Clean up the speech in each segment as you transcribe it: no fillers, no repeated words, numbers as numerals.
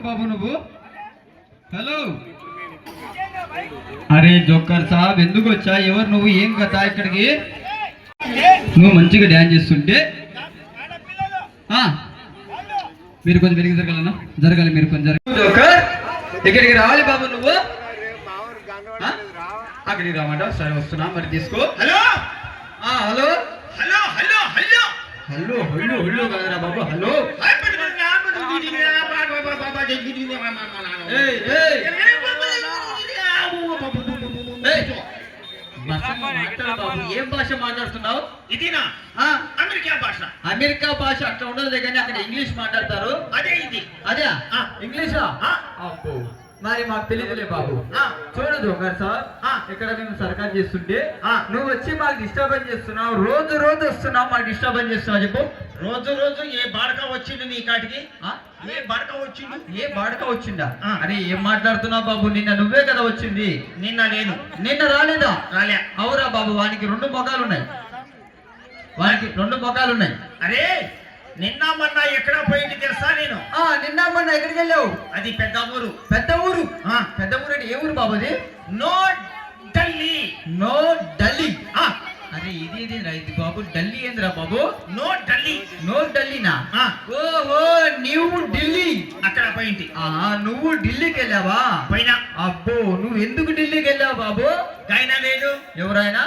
బాబు నువ్వు? హలో, అరే జోకర్ సాబ్ ఎందుకు వచ్చా? ఎవరు నువ్వు? ఏం కదా ఇక్కడికి? నువ్వు మంచిగా డ్యాన్స్ చేస్తుంటే మీరు కొంచెం వెలిగి జరగాలన్నా, జరగాలి. మీరు కొంచెం జోకర్ ఇక్కడికి రావాలి బాబు నువ్వు. అక్కడికి రామంట. సరే వస్తున్నా, మరి తీసుకో. Hello hello hello hello hello hello hello hello కదరా బాబు. హలో ఏం భాష మాట్లాడుతున్నావు? ఇదినా అమెరికా భాష. అమెరికా భాష అట్లా ఉండదు కానీ అక్కడ ఇంగ్లీష్ మాట్లాడతారు. అదే ఇది. అదే ఇంగ్లీషా? అబ్బో, మరి మాకు తెలియదులే బాబు. చూడదు ఒకసారి సార్, ఇక్కడ మేము సర్కార్ చేస్తుంటే నువ్వు వచ్చి మాకు డిస్టర్బెన్స్ చేస్తున్నావు. రోజు రోజు వస్తున్నావు, మాకు డిస్టర్బెన్స్ చేస్తున్నావు. చెప్పు. రోజు రోజు ఏ బాడక వచ్చిండు నీ కాటికి? ఏ బాడక వచ్చిండు? ఏ బాడక వచ్చిందా? అరే ఏం మాట్లాడుతున్నావు బాబు? నిన్న నువ్వే కదా వచ్చింది. నిన్న నేను. నిన్న రాలేదా? రాలే. అవురా బాబు, వానికి 2 మొఖాలు ఉన్నాయి. వానికి 2 మొఖాలు ఉన్నాయి. అరే నిన్న మొన్న ఎక్కడ పోయింది తెలుసా? నేను నిన్న మొన్న ఎక్కడికి వెళ్ళావు? అది పెద్ద ఊరు. పెద్ద ఊరు? పెద్ద ఊరు అంటే ఏ ఊరు బాబు అది? నో ఢిల్లీ. నో ఢిల్లీ. అరే ఇది ఇది బాబు, ఢిల్లీ ఏందిరా బాబు? నో ఢిల్లీ. నో ఢిల్లీనా? ఓహో, నువ్వు ఢిల్లీ అక్కడ పోయింది. నువ్వు ఢిల్లీకి వెళ్ళావా? పోయినా. అబ్బో, నువ్వు ఎందుకు ఢిల్లీకి వెళ్ళావు బాబు? ఆయన లేడు. ఎవరైనా?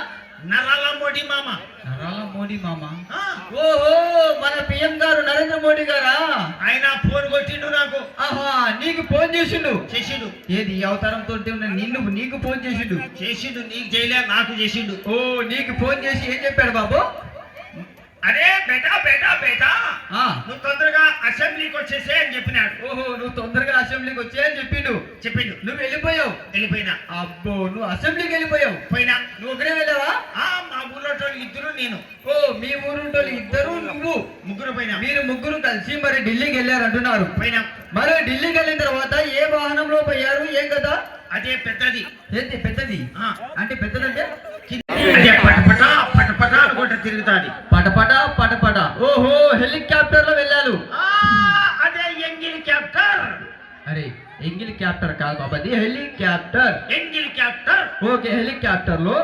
నరాల మోడీ మామ. నరాల మోడీ మామ? ఓహో, మన పిఎం గారు నరేంద్ర మోడీ గారా? ఆయన ఫోన్ కొట్టిండు నాకు. నీకు ఫోన్ చేసిండు? చేసిండు. ఏది అవతారం తోటి నీకు ఫోన్ చేసిండు? చేసిండు. నీకు చేయలే, నాకు చేసిండు. ఓ, నీకు ఫోన్ చేసి ఏం చెప్పాడు బాబు? అరే బేటా బేటా బేటా, నువ్వు తొందరగా అసెంబ్లీకి వచ్చేసే అని చెప్పినాడు. ఓహో, నువ్వు తొందరగా అసెంబ్లీకి వచ్చే అని చెప్పిండు. నువ్వు వెళ్ళిపోయావు? వెళ్ళిపోయినా. అబ్బో, నువ్వు అసెంబ్లీకి వెళ్ళిపోయావు? పోయినా. నువ్వు ఒకరే వెళ్ళావా? మా ఊళ్ళో ఇద్దరు, నేను. ఓ, మీ ఊరు ఇద్దరు, నువ్వు ముగ్గురు పోయినా. మీరు ముగ్గురు కలిసి మరి ఢిల్లీకి వెళ్ళారు అంటున్నారు. పోయినా. మరి ఢిల్లీకి వెళ్ళిన తర్వాత ఏ వాహనంలో పోయారు? ఏం కదా? అదే పెద్దది. ఏంటి పెద్దది అంటే? పెద్దదంటే పటపట పటపట అనుకుంటా తిరుగుతాది. పటపట పటపట. ఓహో, హెలికాప్టర్ లో వెళ్ళారు. అదే ఎంగిల్ క్యాప్టర్. అరే ఎంగిల్ క్యాప్టర్ కాదు బాబా, అది హెలికాప్టర్. ఎంగిల్ క్యాప్టర్. ఓకే, హెలికాప్టర్ లో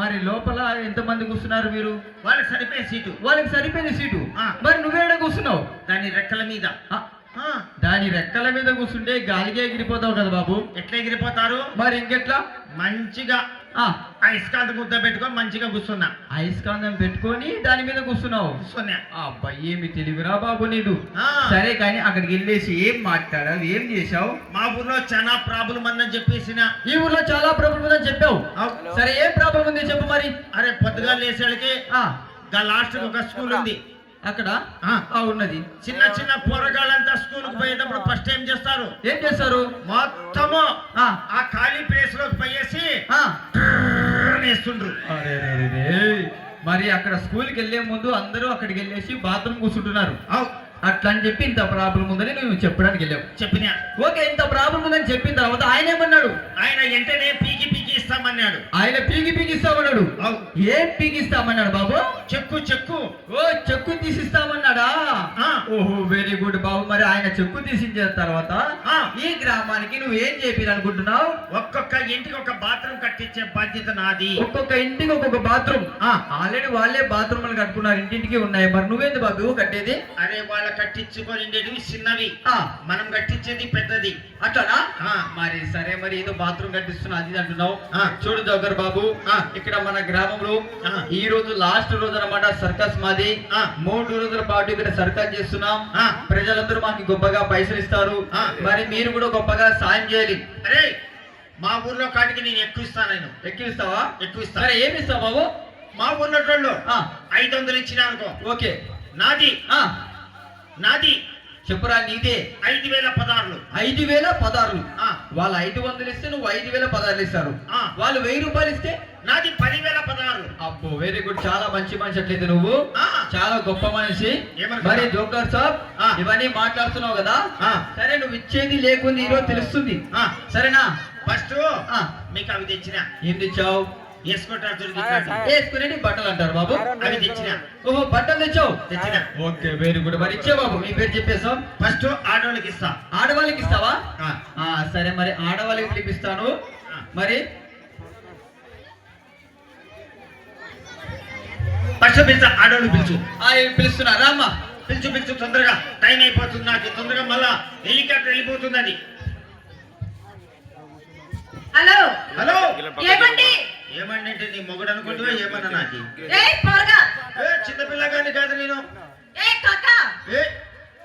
మరి లోపల ఎంత మంది కూర్చున్నారు మీరు? వాళ్ళకి సరిపోయే సీటు. వాళ్ళకి సరిపోయిన సీటు. మరి నువ్వేడ కూర్చున్నావు? దాని రెక్కల మీద. దాని రెక్కల మీద కూర్చుంటే గాలిగా ఎగిరిపోతావు కదా బాబు. ఎట్లా ఎగిరిపోతారు మరి ఇంకెట్లా? మంచిగా అయస్కాంతం ముద్ద పెట్టుకొని మంచిగా కూర్చున్నా. అయస్కాంతం పెట్టుకొని దాని మీద కూర్చున్నావు? కూర్చున్నా. అబ్బాయి ఏమి తెలివిరా బాబు నీదు. సరే కానీ అక్కడికి వెళ్ళేసి ఏం మాట్లాడావు, ఏం చేసావు? మా ఊర్లో చాలా ప్రాబ్లం ఉందని చెప్పేసిన. ఈ ఊర్లో చాలా ప్రాబ్లం ఉందని చెప్పావు. సరే ఏం ప్రాబ్లం ఉంది చెప్పు మరి. అరే పొద్దుగా లేసేళ్ళకి లాస్ట్ ఒక స్కూల్ ఉంది అక్కడ. ఉన్నది. చిన్న చిన్న పోరగాళ్ళంతా స్కూల్ కు పోయేటప్పుడు ఫస్ట్ ఏం చేస్తారు? ఏం చేస్తారు? మొత్తము ఆ ఖాళీ ప్లేస్ లోకి పోయేసి వేస్తుండ్రు. మరి అక్కడ స్కూల్కి వెళ్లే ముందు అందరూ అక్కడికి వెళ్ళేసి బాత్రూమ్ కూర్చుంటున్నారు. అట్లా అని చెప్పి ఇంత ప్రాబ్లం ఉందని నువ్వు చెప్పడానికి వెళ్ళావు. చెప్పినా. ఓకే, ఇంత ప్రాబ్లం ఉందని చెప్పిన తర్వాత ఆయన ఏమన్నాడు? ఆయన వెంటనే పీకి పీకి ఇస్తామన్నాడు. ఆయన పీకి పీకి ఇస్తామన్నాడు. ఏం పీకి ఇస్తామన్నాడు బాబు? చెక్కు చెక్కు. ఓ, చెక్కు తీసిస్తామన్నాడా? ఓహో, వెరీ గుడ్ బాబు. మరి ఆయన చెక్కు తీసించిన తర్వాత ఈ గ్రామానికి నువ్వు ఏం చేయాలనుకుంటున్నావు? ఒక్కొక్క ఇంటికి ఒక బాత్రూమ్ కట్టించే బాధ్యత నాది. ఒక్కొక్క ఇంటికి ఒక్కొక్క బాత్రూమ్. ఆల్రెడీ వాళ్ళే బాత్రూమ్లు కట్టుకున్నారు, ఇంటింటికి ఉన్నాయి. మరి నువ్వేంది బాబు కట్టేది? అరే వాళ్ళ కట్టించుకొని చిన్నవి, మనం కట్టించేది పెద్దది. అట్లానా? మరి సరే, మరి ఏదో బాత్రూమ్ కట్టిస్తున్నా అది అంటున్నావు. చూడు జోకర్ బాబు, ఇక్కడ మన గ్రామంలో ఈ రోజు లాస్ట్ రోజు అన్నమాట సర్కస్ మాది. 3 రోజుల పాటు ఇక్కడ సర్కస్ చేస్తున్నాం. ప్రజలందరూ మాకు గొప్పగా పైసలు ఇస్తారు. మరి మీరు కూడా గొప్పగా సాయం చేయాలి. అరే మా ఊర్లో కాటికి నేను ఎక్కువ ఇస్తాను. నేను ఎక్కువిస్తావా? ఎక్కువ ఇస్తా. సరే ఏమి ఇస్తావు బాబు? మా ఊర్లో 500 ఇచ్చినా అనుకో. ఓకే, నాది. నాది చెప్పురా. నీదే 5016. 5016. వాళ్ళు 500 ఇస్తే నువ్వు 5016 ఇస్తారు. వాళ్ళు 1000 రూపాయలు ఇస్తే నాది 10,016. అబ్బో, వెరీ గుడ్. చాలా మంచి మనిషి అట్లయితే నువ్వు. చాలా గొప్ప మనిషి. మరి జోకర్ సాబ్, ఇవన్నీ మాట్లాడుతున్నావు కదా. సరే, నువ్వు ఇచ్చేది లేకుండా ఈరోజు తెలుస్తుంది. సరేనా? ఫస్ట్ మీకు అవి తెచ్చిన. ఏం తెచ్చావు? వేసుకుంటారు చూడు ఇట్లాంటి. వేసుకునేటి బట్టలు అంటారు బాబు. అవి తెచ్చిన. ఓహో బట్టలు తెచ్చావు. తెచ్చిన. Okay very good. మరి ఇచ్చే బాబు మీ పేరు చెప్పేసాం. ఫస్ట్ ఆడవాళ్ళకి ఇస్తా. ఆడవాళ్ళకి ఇస్తావా? ఆ. సరే మరి ఆడవాళ్ళకి పిలిపిస్తాను. మరి ఫస్ట్ పిలిచా, ఆడవాళ్ళు పిలుచు. పిలుస్తున్నారా అమ్మా? పిలుచు పిలుచు తొందరగా, టైం అయిపోతుంది నాకు, తొందరగా మళ్ళా హెలికాప్టర్ వెళ్ళిపోతుంది అది. హలో హలో ఏమండి? ఏమండి అంటే నీ మొగుడు అనుకుంటువా ఏమన్నా నాకు? చిన్నపిల్లగాని కాదు నేను.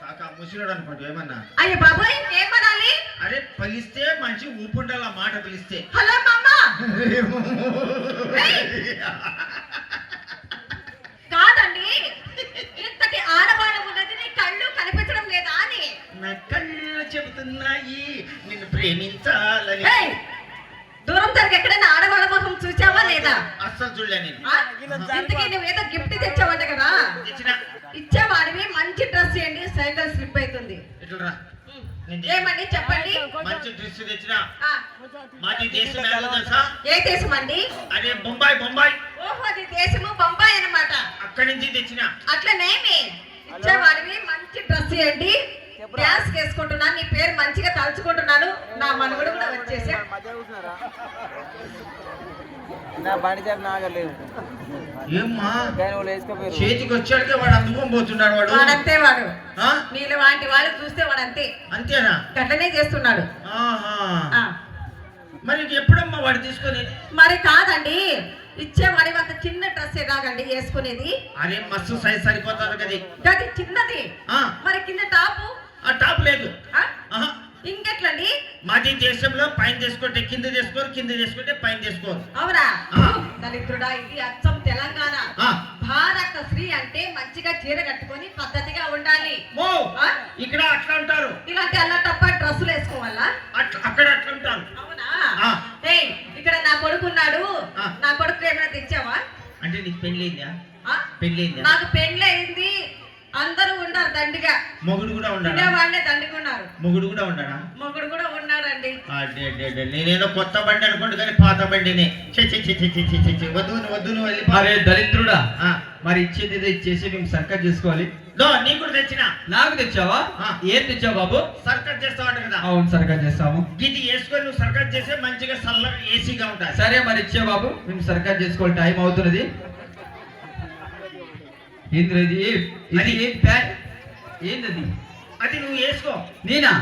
కాకా ముసిరాడు అనుకుంటా ఏమన్నా? అయ్యో బాబాయ్ ఏమనాలి? అరే పిలిస్తే మంచి ఊపుండాల మాట పిలిస్తే. హలో మామ. కాదండి, ఇంతటి ఆడవాళ్ళు ఉన్నది నీ కళ్ళు కనిపించడం లేదా అని? నా కళ్ళు చెబుతున్నాయి నిన్ను ప్రేమించాలని. దూరం తరగ ఎక్కడైనా ఆడవాళ్ళ ముఖం చూసావా లేదా? అస్సలు చూడలే నేను. ఇంతకీ నువ్వేదో గిఫ్ట్ తెచ్చావంట కదా? తెచ్చిన. ఇచ్చేవాడివి మంచి డ్రెస్ చేయండి, సైకిల్ స్లిప్ అవుతుంది. ఇట్లా ఏమండి చెప్పండి. మంచి డ్రెస్ తెచ్చిన. ఆ, మాది దేశం ఏదో తెలుసా? ఏ దేశం అండి? అదే బొంబాయి. బొంబాయి ఓహో అది దేశము బొంబాయి అన్నమాట. అక్కడి నుంచి తెచ్చిన. అట్లనేమి ఇచ్చేవాడివి మంచి డ్రెస్ చేయండి, డ్యాన్స్ చేసుకుంటున్నాను, నీ పేరు మంచిగా తలుచుకుంటున్నాను. నా మనవడు కూడా వచ్చేసా. ఏమ్మా చేతికి వచ్చాడికే వాడు అందుకొని పోతున్నాడు. వాడంతే, వాడు నీళ్ళు వాటి వాళ్ళు చూస్తే వాడంతే. అంతేనా? గట్లనే చేస్తున్నాడు. ఆ. మరి ఎప్పుడమ్మా వాడు తీసుకొని? మరి కాదండి, ఇచ్చేవాడి అంత చిన్న డ్రెస్ ఎలాగండి వేసుకునేది? అరే మస్తు సైజ్ సరిపోతారు కదా. గది చిన్నది. మరి కింద టాపు? ఆ టాప్ లేదు. ఇంకెట్లండి? మాది దేశంలో పైన చేసుకుంటే కింద చేసుకోరు, కింద చేసుకుంటే పైన చేసుకోరు. అవునా? దళితుడా, ఇది అచ్చం తెలంగాణ. భారత స్త్రీ అంటే మంచిగా చీర కట్టుకొని పద్ధతిగా ఉండాలి. ఇక్కడ అట్లా ఉంటారు. ఇలాంటి అలా తప్ప డ్రెస్సులు వేసుకోవాలా? అక్కడ అట్లా ఉంటారు. అవునా? ఇక్కడ నా కొడుకున్నాడు, నా కొడుకు ఏమైనా తెచ్చావా? అంటే నీకు పెళ్ళైందా? పెళ్ళైందా? నాకు పెళ్ళి అయింది. అందరూ ఉన్నారు దండిగా. మొగుడు కూడా ఉన్నాడు. వాళ్ళే దండిగా ఉన్నారు. మొగుడు కూడా ఉన్నాడా? మొగుడు కూడా ఉన్నాడండి. నేనేదో కొత్త బండి అనుకోండి కానీ పాత బండిని. వద్దు వద్దు నువ్వు వెళ్ళి. అరే దరిద్రుడా, మరి ఇచ్చేది ఏదో ఇచ్చేసి మేము సర్కస్ చేసుకోవాలి. నీకు కూడా తెచ్చిన. నాకు తెచ్చావా? ఏం తెచ్చావు బాబు? సర్కస్ చేస్తావు కదా? అవును సర్కస్ చేస్తాము. ఇది వేసుకొని నువ్వు సర్కస్ చేస్తే మంచిగా చల్లగా ఏసీగా ఉంటాయి. సరే మరి ఇచ్చే బాబు, మేము సర్కస్ చేసుకోవాలి, టైం అవుతున్నది. ఏంది ఏంటది? అది నువ్వు వేసుకో. నేనా?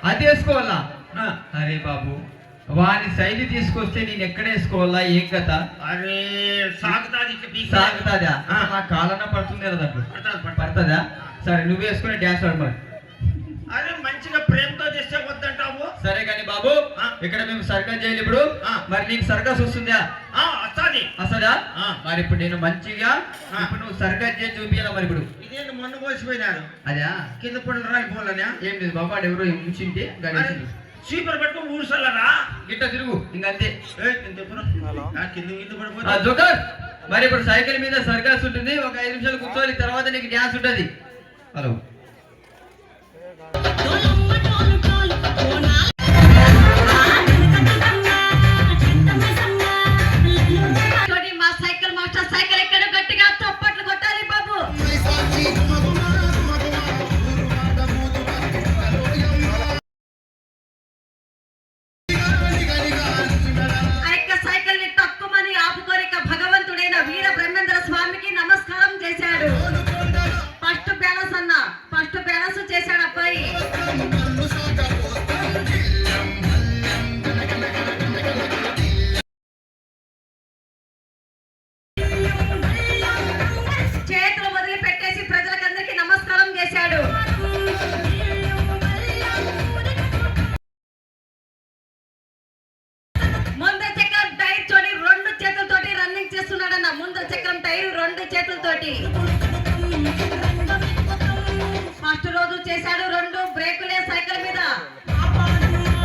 అది వేసుకోవాలా? అరే బాబు, వాని శైలి తీసుకొస్తే నేను ఎక్కడ వేసుకోవాలా? ఏం కథ? అరే సాగుతాదా? నా కాలన పడుతుంది కదా దాంట్లో. పడుతుందా? సరే నువ్వు వేసుకుని డ్యాన్స్ ఆడు మరి. అరే మంచిగా ప్రేమతో చేస్తే వద్దంటావు. సరే కానీ బాబు, ఇక్కడ మేము సర్కస్ చేయాలి ఇప్పుడు. మరి నీకు సర్కస్ వస్తుందా? వస్తుందా? మరి ఇప్పుడు నేను మంచిగా ఇప్పుడు నువ్వు సర్కస్ చేసి చూపించాలా మరి ఇప్పుడు. ఇదేంటి మొన్న పోసిపోయినారు? అదా కింద పళ్ళు రాలిపోవాలనే. ఏం లేదు బాబు, వాడు ఎవరో ఉంచింటే స్వీపర్ పట్టుకుని ఊరుసలరా గిట్ట తిరుగు ఇంకంతే. కింద జోకర్, మరి ఇప్పుడు సైకిల్ మీద సర్కస్ ఉంటుంది, ఒక 5 నిమిషాలు కూర్చోవాలి, తర్వాత నీకు డ్యాన్స్ ఉంటుంది. హలో మా సైకిల్ మాస్టర్ సైకిల్ ఎక్కడ గట్టిగా చప్పట్లు కొట్టాలి బాబు. ఆ యొక్క సైకిల్ ని తక్కువని ఆపుకోరిక భగవంతుడైన వీర బ్రహ్మేంద్ర స్వామికి నమస్కారం చేశాడు. ఫస్ట్ బ్యాలెన్స్ చేశాడు అబ్బాయి. చేతులు వదిలి పెట్టేసి ప్రజలకందరికీ నమస్కారం చేశాడు. ముందర చక్రం టైర్ తోటి 2 చేతులతోటి రన్నింగ్ చేస్తున్నాడన్న. ముందర చక్రం టైర్ 2 చేతులతోటి. ఫస్ట్ రోజు చేశాడు 2 బ్రేకులే సైకిల్ మీద.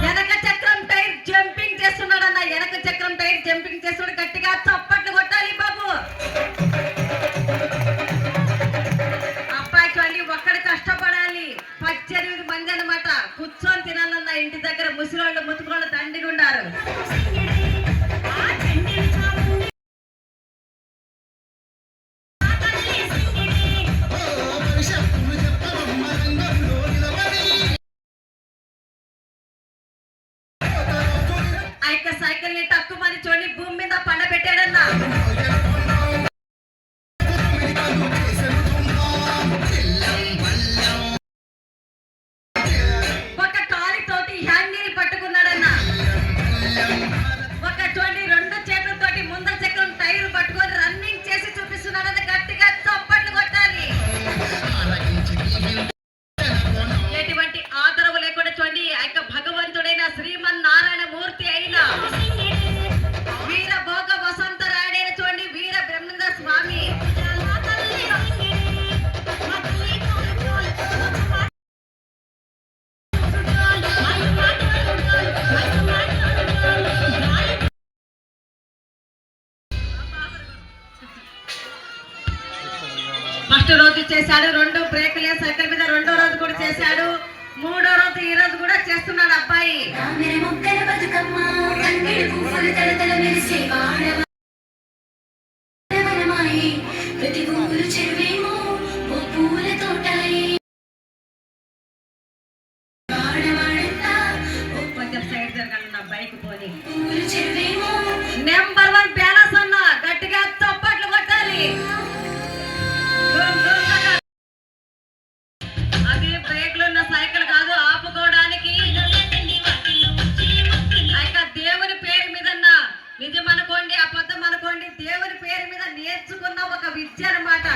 వెనక చక్రం టైర్ జంపింగ్ చేస్తున్నాడన్న. వెనక చక్రం టైర్ జంపింగ్ చేస్తున్నాడు. గట్టిగా చప్పట్లు కొట్టాలి బాబు. అబ్బాయికి అన్ని ఒక్కడి కష్టపడాలి. 18 మంది అన్నమాట. కూర్చొని తినాలన్న. ఇంటి దగ్గర ముసలోళ్ళు ముతుకోళ్ళు దండిగా ఉన్నారు. సైకిల్ ని తక్కువని చూడండి భూమి మీద పండబెట్టాడన్న. ఒక కాలితోటి హ్యాండిల్ పట్టుకున్నాడన్న. ఒక చూడండి రెండు చేతులతోటి ముందర చక్రం టైర్ పట్టుకొని రన్నింగ్ చేసి చూపిస్తున్నాడన్న. గట్టిగా చప్పట్లు కొట్టాలి. ఎటువంటి ఆదరవు లేకుండా చూడండి ఆ యొక్క భగవంతుడైన శ్రీమన్నారాయణ మూర్తి అయిన వీర భోగ వసంత రాయుడైన చూడండి వీర బ్రహ్మేంద్ర స్వామి ఫస్ట్ రోజు చేశాడు, రెండు బ్రేకులే సైకిల్ మీద రెండో రోజు కూడా చేశాడు, మూడో రోజు ఈ రోజు కూడా చేస్తున్నాడు అబ్బాయి. కొంచెం సైడ్ జరగాలి నా బైక్ పోని. నెంబర్ 1 బ్యాలెన్స్ అన్న. గట్టిగా చప్పట్లు కొట్టాలి. అది బ్రేక్లు ఉన్న సైకిల్ కాదు, ఆపుకోవడానికి దేవుని పేరు మీద నిజం అనుకోండి అబద్ధం అనుకోండి దేవుని పేరు మీద నేర్చుకున్న ఒక విద్య అన్నమాట.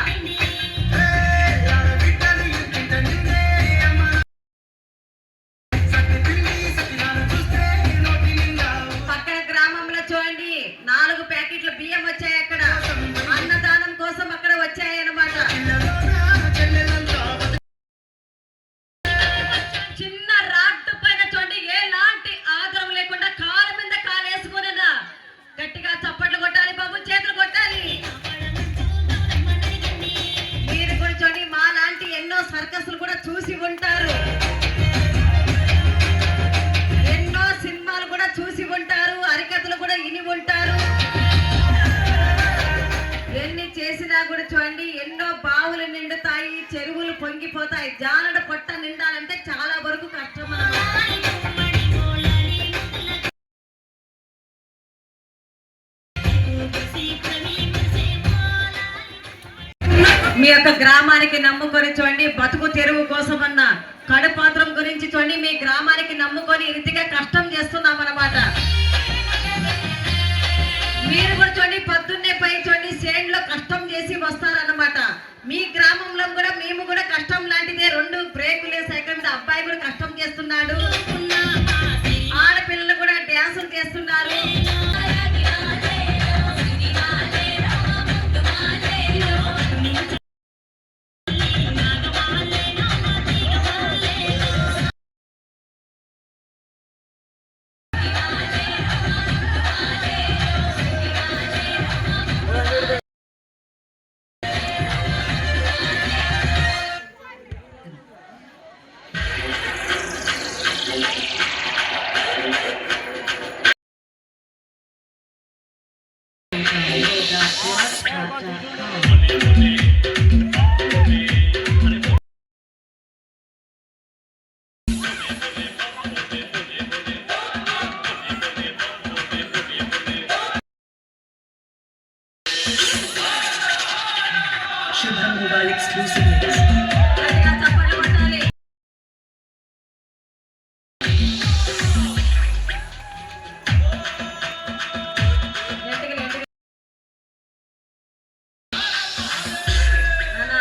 పక్కన గ్రామంలో చూడండి 4 ప్యాకెట్ల బియ్యం వచ్చాయి. అక్కడ అన్నదానం కోసం అక్కడ వచ్చాయి అన్నమాట. చిన్న రాడ్డు పైన చూడండి ఎలాంటి ఆధారం లేకుండా కాలు మీద కాలు వేసుకునేనా. గట్టిగా చప్పట్లు కొట్టాలి బాబు, చేతులు కొట్టాలి. మీరు కూడా చూడండి మా లాంటి ఎన్నో సర్కస్లు కూడా చూసి ఉంటారు, ఎన్నో సినిమాలు కూడా చూసి ఉంటారు, హరికథలు కూడా విని ఉంటారు. ఎన్ని చేసినా కూడా చూడండి ఎన్నో బావులు నిండుతాయి, చెరువులు పొంగిపోతాయి. జానడ పొట్ట నిండాలంటే చాలా వరకు కష్టం అన్నమాట. మీ యొక్క గ్రామానికి నమ్ముకొని చూడండి బతుకు తెరువు కోసం అన్న కడుపాత్రం గురించి చూడండి మీ గ్రామానికి నమ్ముకొని ఇంటిగా కష్టం చేస్తున్నాం అన్నమాట. మీరు కూడా చూడండి పొద్దున్నే పై చూడండి చేనులో కష్టం చేసి వస్తారన్నమాట. మీ గ్రామంలో కూడా మేము కూడా కష్టం లాంటిదే. 2 బ్రేకులే సైకిల్ మీద అబ్బాయి కూడా కష్టం చేస్తున్నాడు, ఆడపిల్లలు కూడా డ్యాన్సులు చేస్తున్నారు. Shubham Mobile exclusive mix. గట్టిగా చప్పట్లు కొట్టాలి. నానా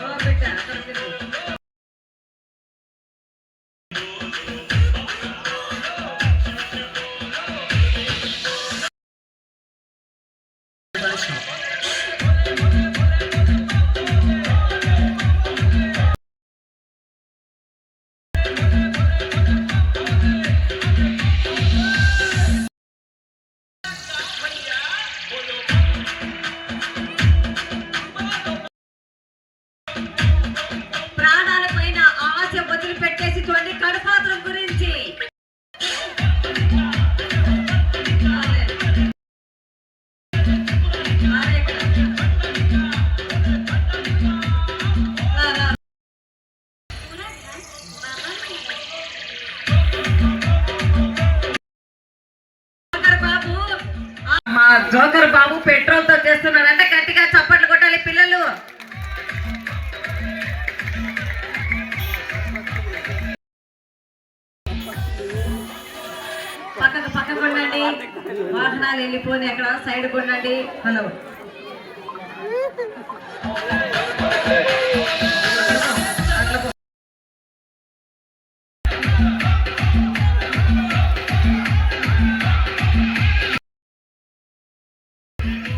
ఓ బిడ్డ అక్కడ తిరుగు. Mobile shop. జనాలు వెళ్ళిపోయి అక్కడ సైడ్ కొనండి. హలో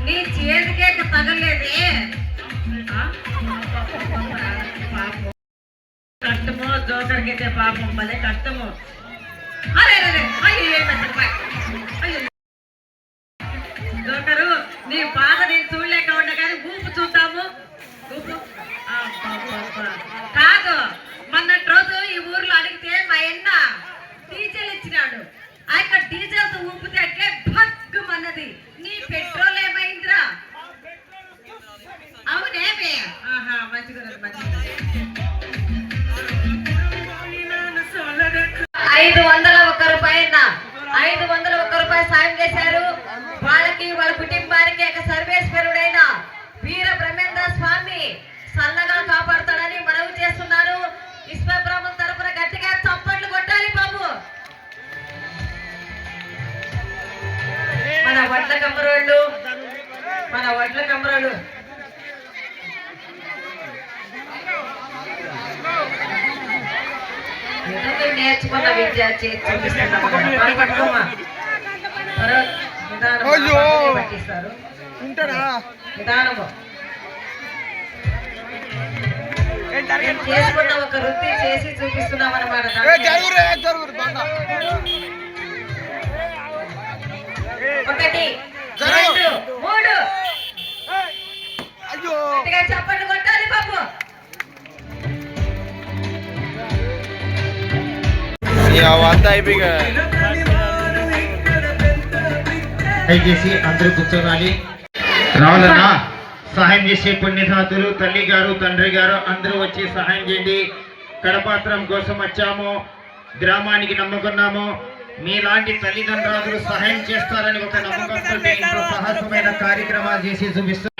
నీ చేతికే తగలేదే. కష్టమో జోకర్కి అయితే పాపం భలే కష్టము. అరే జోకరు నీ బాధ నేను చూడలేక ఉన్నా కానీ ఊపు చూద్దాము. ఊపు కాదు, మొన్నటి రోజు ఈ ఊర్లో అడిగితే మా అన్న డీజిల్ ఇచ్చినాడు. ఆ యొక్క డీజిల్ తో ఊపితే అట్లే భగ్గుమన్నది. నీ పెట్రోల్ ఏమైందిరా? అవునేమే? ఆహా మంచిగా 501 రూపాయి 501 రూపాయలు సాయం చేశారు. వాళ్ళకి వాళ్ళ కుటుంబానికి ఒక సర్వేశ్వరుడైన వీర బ్రహ్మేంద్ర స్వామి సల్లగా కాపాడుతాడని మనవి చేస్తున్నారు. విశ్వబ్రహ్మం తరపున గట్టిగా చప్పట్లు కొట్టాలి బాబు. మన వడ్ల కమ్మరోళ్ళు నేర్చుకున్న విద్య పట్టిస్తారు. నిదానము చేసుకున్న ఒక వృత్తి చేసి చూపిస్తున్నాం అన్నమాట. 1 2 3 గట్టిగా చప్పట్లు కొట్టాలి బాబు. దయచేసి అందరూ కూర్చోవాలి. రావాలన్నా సహాయం చేసే పుణ్యధాతులు తల్లి గారు తండ్రి గారు అందరూ వచ్చి సహాయం చేయండి. కడపాత్రం కోసం వచ్చాము, గ్రామానికి నమ్ముకున్నాము. మీలాంటి తల్లిదండ్రులు సహాయం చేస్తారని ఒక నమ్మకంతో ఇంట్లో సాహసమైన కార్యక్రమాలు చేసి చూపిస్తారు.